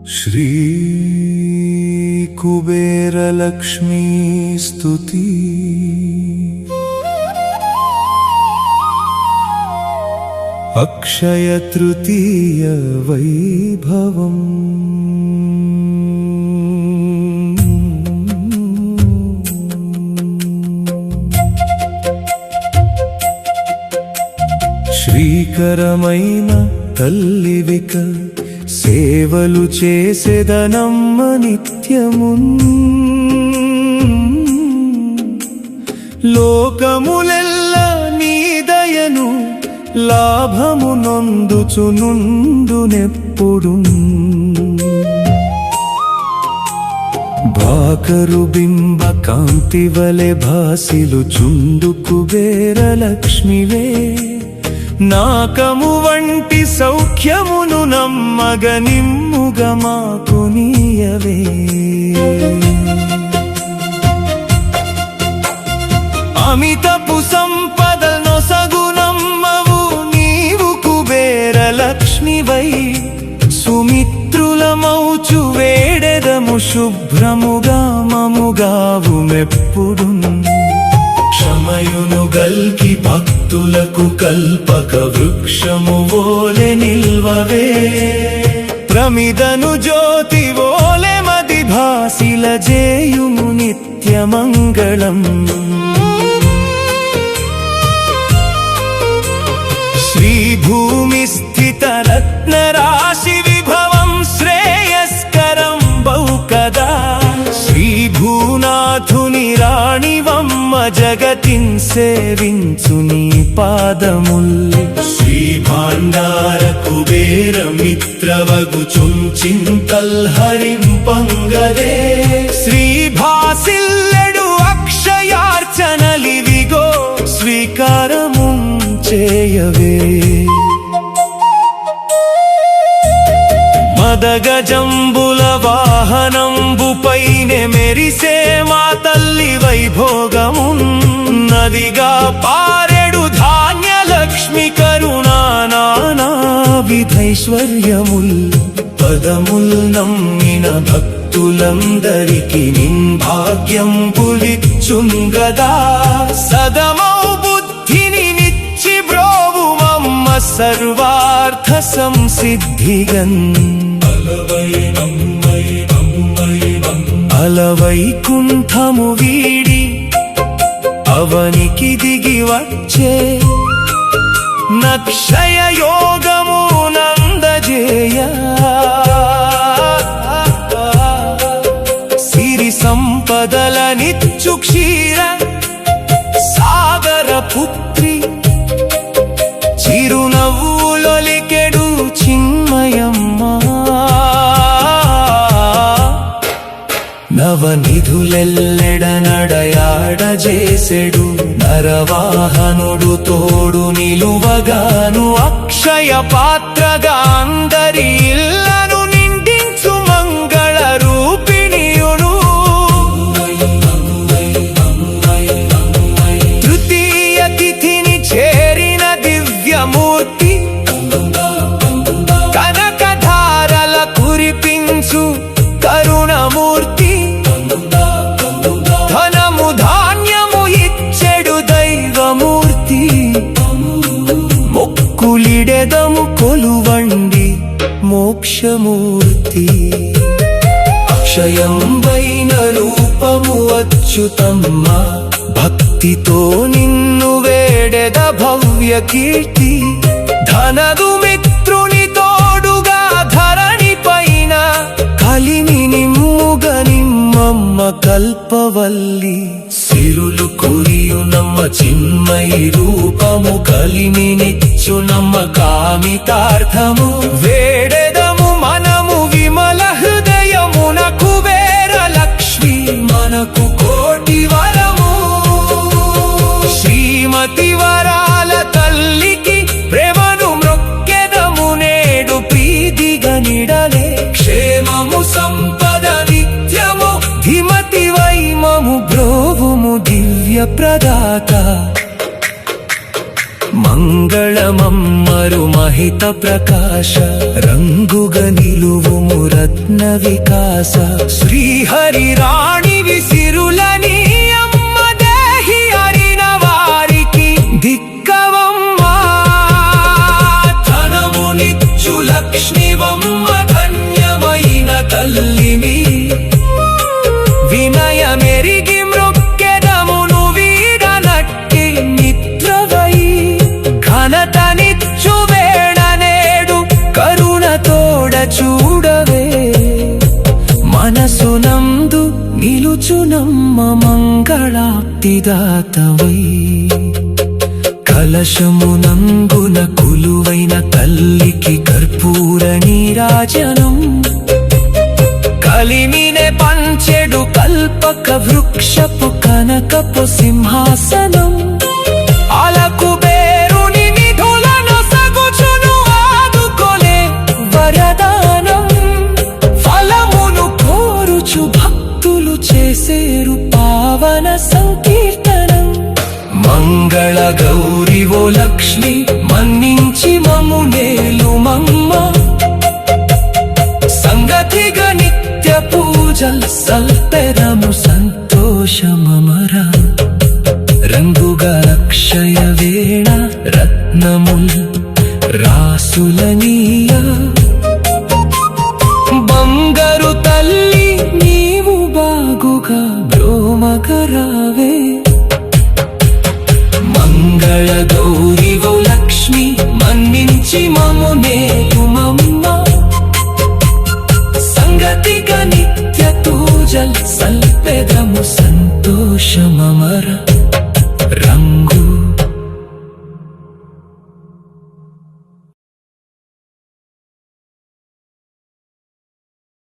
श्री कुबेरलक्ष्मी स्तुति। अक्षय तृतीय वैभवम्। శ్రీకరమైన తల్లివిక సేవలు చేసెదనమ్మ నిత్యమున్। లోకములెల్ల నీ దయను లాభము నొందుచునుండునెప్పుడున్। బాకరు బింబ కాంతివలె భాసిలుచుండు కుబేరలక్ష్మివే, నాకము వంటి సౌఖ్యమును నమ్మగ నిమ్ముగ మాకు నీయవే। అమితపు సంపదనొసగునమ్మవు నీవు కుబేరలక్ష్మివై, సుమిత్రులమౌచు వేడెదము శుభ్రముగా మముగావు మెప్పుడున్। క్షమయును గల్కి భక్తులకు కల్పక వృక్షము వోలె నిల్వవే, ప్రమిదను జ్యోతి వోలె మది భాసిల జేయుము నిత్యమంగళం। శ్రీభూమి స్థిత రత్నరాశి విభవం శ్రేయస్కరం బహు కదా, శ్రీభూనాథుని రాణివమ్మ జగతిన్ సేవించు నీ పాదముల్। శ్రీ భాండార కుబేర మిత్రవగు చుంచింతల్ హరింపంగదే, శ్రీ భాసిల్లెడు అక్షయార్చనలివిగో స్వీకారము చేయవే। మదగజంబుల వాహనంబుపైనే మెరిసే మా తల్లి వైభోగమున్, నదిగా పారెడు ధాన్యలక్ష్మి కరుణా నానా విధైశ్వర్యముల్। పదముల్ నమ్మిన భక్తులందరికి నిన్ భాగ్యం పులిచ్చుంగదా, సదమౌ బుద్ధిని నిచ్చి బ్రోవుమమ్మ సర్వార్థ సంసిద్ధిగన్। అలవైకుంఠము వీడి అవనికి దిగి వచ్చే, నక్షయ యోగము నందజేయ, సిరి సంపదల నిచ్చు క్షీర సాగర పుత్రి, చిరునవ్వులొలికెడు చిన్మయమ్మ। నవనిధులెల్లెడ నడయాడజేసెడు నరవాహనుడు తోడు నిలువగాను, అక్షయ పాత్రగా అందరి ఇల్లను నిండించు మంగళ రూపిణియుడు। తృతీయ తిథిని చేరిన దివ్యమూర్తి, కనకధారల కురిపించు కరుణమూర్తి, ధనము ధాన్యము ఇచ్చెడు దైవమూర్తి, మొక్కులిడెదము కొలువండి మోక్షమూర్తి। అక్షయంబైన రూపము అచ్యుతమ్మ, భక్తితో నిన్ను వేడెద భవ్య కీర్తి, ధనదు మిత్రుని తోడుగా ధరణి పైన కలిమి నిమ్ముగ నిమ్మమ్మ కల్పవల్లి। సిరులు కురియునమ్మ చిన్మయి రూపము, కలిమి నిచ్చునమ్మ కామితార్థము, వేడెదము మనము విమల హృదయమున కుబేరలక్ష్మి మనకు కోటి వరము। శ్రీమతి వరాల తల్లికి ప్రేమను మ్రొక్కెదము నేడు ప్రీతిగా నిడలే, క్షేమము సంపద నిత్యము ధిమతి వైమము బ్రోవుము దివ్య ప్రదాత। మంగళమమ్మరు మహిత ప్రకాశ రంగుగ నిలువుము రత్న వికాస శ్రీహరి రాణి విసిరులని అమ్మ దేహి అరిన వారికి దిక్కవమ్మా ధనమునిచ్చు లక్ష్మివమ్మ ధన్యమైన తల్లివి వినయమెరిగి మృక్కెదమును వీడనట్టి మిత్రవై ఘనతనిచ్చు వేళ నేడు కరుణతోడ చూడవే మనసునందు నిలుచునమ్మ మంగళాప్తిదాతవై కలశమునంగున కులువైన తల్లికి కర్పూర నీరాజనం కలిమినే పంచెడు కల్పక వృక్షపు కనకపు సింహాసనం అలకు బేరుని నిధులను సగుచును ఆదుకొనే వరదానం ఫలమును కోరుచు భక్తులు చేసేరు పావన సంకీర్తనం మంగళ గౌరివో లక్ష్మి మన్నించి మము నేలుమమ్మ సంగతిగా నిత్య పూజల్ సల్పెరము సంతోషమమర రంగుగా అక్షయ వేణ రత్నముల్ రాసులనీయ బంగారు తల్లి నీవు బాగుగా బ్రోమకరావే మంగళ గౌరివో లక్ష్మి మన్నించి మము నేలుమమ్మ సంగతిగా నిత్య తూజల్ సల్పెదము సంతోషమమర